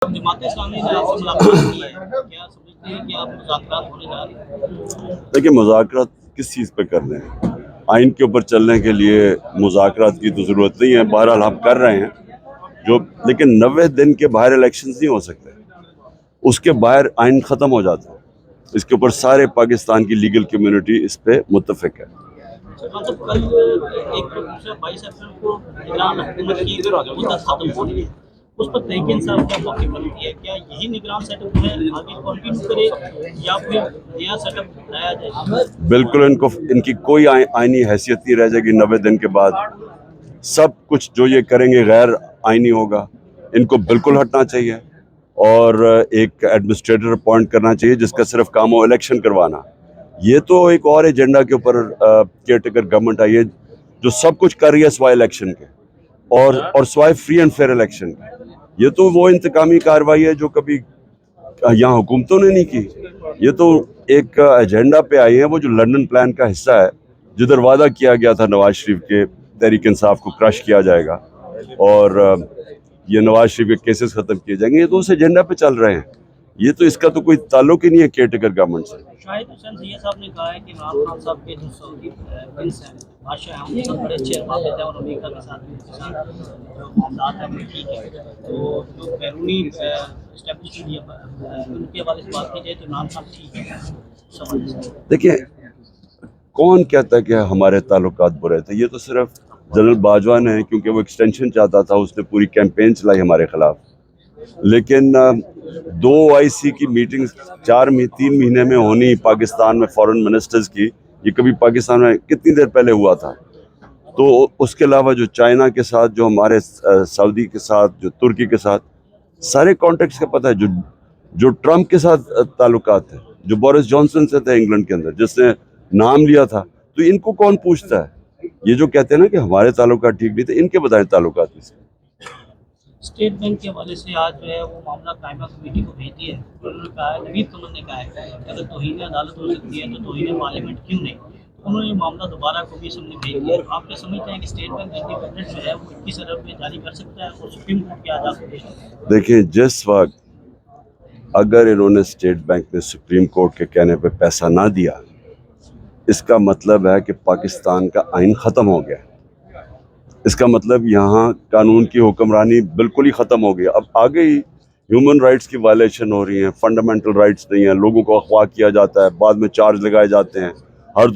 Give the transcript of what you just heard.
जमात इस्लामी ने आपसे मुलाकात की है, क्या समझते हैं कि आप मुज़ाकरात होने जा रहे हैं? देखिए, मुज़ाकरात किस चीज़ पे करने हैं? आइन के ऊपर चलने के लिए मुज़ाकरात की तो ज़रूरत नहीं है। बहरहाल हम कर रहे हैं जो, लेकिन 90 दिन के बाहर इलेक्शंस नहीं हो सकते। उसके बाहर आइन ख़त्म हो जाता है। इसके ऊपर सारे पाकिस्तान की लीगल कम्युनिटी इस पे मुत्तफ़िक है। मतलब कल एक दूसरा 22 अप्रैल को निगरान हुकूमत की मुद्दत खत्म हो रही है, उस पर तहरीक इंसाफ क्या मौक़िफ़ रखती है? क्या यही निगरान सेटअप है आगे कंटिन्यू करे या फिर नया सेटअप लाया जाए? बिल्कुल इनकी कोई आइनी हैसियत नहीं रह जाएगी 90 दिन के बाद। सब कुछ जो ये करेंगे गैर आइनी होगा। इनको बिल्कुल हटना चाहिए और एक एडमिनिस्ट्रेटर अपॉइंट करना चाहिए जिसका सिर्फ काम हो इलेक्शन करवाना। ये तो एक और एजेंडा के ऊपर केयर टेकर गवर्नमेंट आई है जो सब कुछ कर रही है सिवाय इलेक्शन के और सिवाय फ्री एंड फेयर इलेक्शन के। ये तो वो इंतकामी कार्रवाई है जो कभी यहाँ हुकूमतों ने नहीं की। ये तो एक एजेंडा पे आई है, वो जो लंदन प्लान का हिस्सा है, जिधर वादा किया गया था नवाज शरीफ के तहरीक इंसाफ को क्रश किया जाएगा और ये नवाज शरीफ के केसेस खत्म किए जाएंगे। ये तो उस एजेंडा पे चल रहे हैं। ये तो इसका तो कोई ताल्लुक ही नहीं है केयर टेकर गवर्नमेंट से। शाहिद हुसैन सैयद साहब ने कहा है कि इमरान खान साहब के जो सऊदी प्रिंस हैं, बादशाह हैं, उनके साथ बड़े अच्छे रवाबित हैं और अमेरिका के साथ भी उनके साथ जो मामलात हैं वो ठीक है। तो जो बैरूनी एस्टेब्लिशमेंट उनके हवाले से बात की जाए तो इमरान खान ठीक है। देखिए, कौन कहता है कि हमारे ताल्लुकात बुरे थे? ये तो सिर्फ जनरल बाजवा ने, क्योंकि वो एक्सटेंशन चाहता था, उसने पूरी कैंपेन चलाई हमारे खिलाफ। लेकिन 2 OIC की मीटिंग्स 3 महीने में होनी पाकिस्तान में फॉरेन मिनिस्टर्स की, ये कभी पाकिस्तान में कितनी देर पहले हुआ था? तो उसके अलावा जो चाइना के साथ, जो हमारे सऊदी के साथ, जो तुर्की के साथ, सारे कॉन्टेक्ट्स का पता है। जो ट्रंप के साथ ताल्लुकात है, जो बोरिस जॉनसन से थे इंग्लैंड के अंदर, जिसने नाम लिया था, तो इनको कौन पूछता है? ये जो कहते हैं ना कि हमारे ताल्लुकात ठीक नहीं थे, इनके बताएं ताल्लुकात किसके? स्टेट बैंक के हवाले से आज जो है वो मामला कायमा कमेटी को भेज दिया है। उन्होंने कहा है, नवीद कमल ने कहा है कि अगर तौहीन अदालत हो सकती है तो तौहीन पार्लियामेंट क्यों नहीं? उन्होंने ये मामला दोबारा कमीशन में भेज दिया। आप क्या समझते हैं कि स्टेट बैंक इंडिपेंडेंट जो है वो 21 अरब में जारी कर सकता है और सुप्रीम कोर्ट की आज़ाद? देखिए, जिस वक्त अगर इन्होंने स्टेट बैंक में सुप्रीम कोर्ट के कहने पे पैसा ना दिया, इसका मतलब है कि पाकिस्तान का आइन ख़त्म हो गया। इसका मतलब यहाँ कानून की हुक्मरानी बिल्कुल ही ख़त्म हो गई। अब आगे ही ह्यूमन राइट्स की वायलेशन हो रही है, फंडामेंटल राइट्स नहीं है, लोगों को अगवा किया जाता है, बाद में चार्ज लगाए जाते हैं।